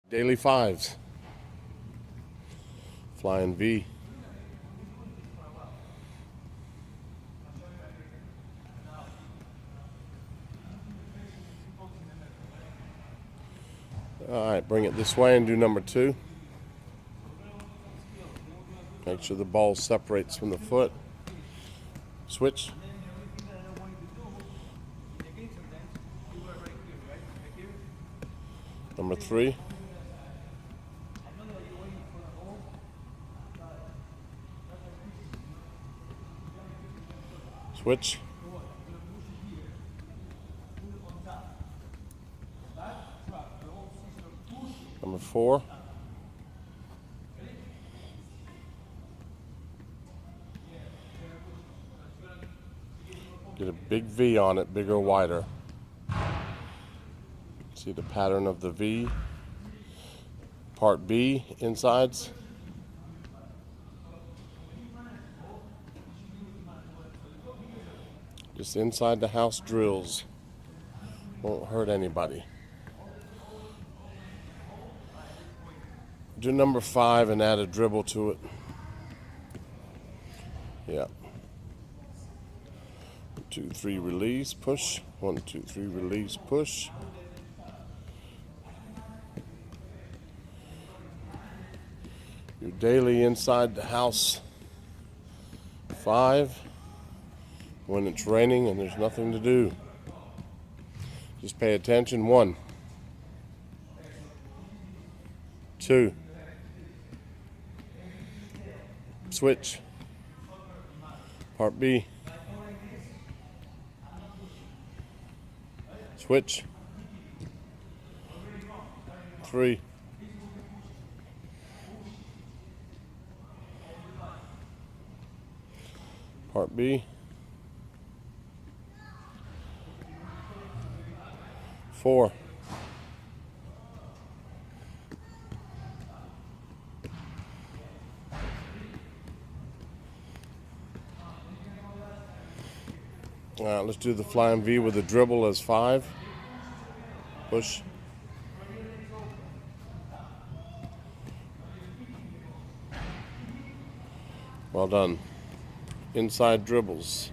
Daily fives. Flying V. All right, bring it this way and do number two. Make sure the ball separates from the foot. Switch. Number three. Switch. Number four. Get a big V on it, bigger, wider. See the pattern of the V. Part B, insides. Just inside the house drills. Won't hurt anybody. Do number five and add a dribble to it. Yeah. 1, 2, 3, release, push. 1, 2, 3, release, push. Your daily inside the house five when it's raining and there's nothing to do. Just pay attention. 1, 2, switch, part B, switch, 3, part B, 4, all right, let's do the flying V with a dribble as 5. Push. Well done. Inside dribbles.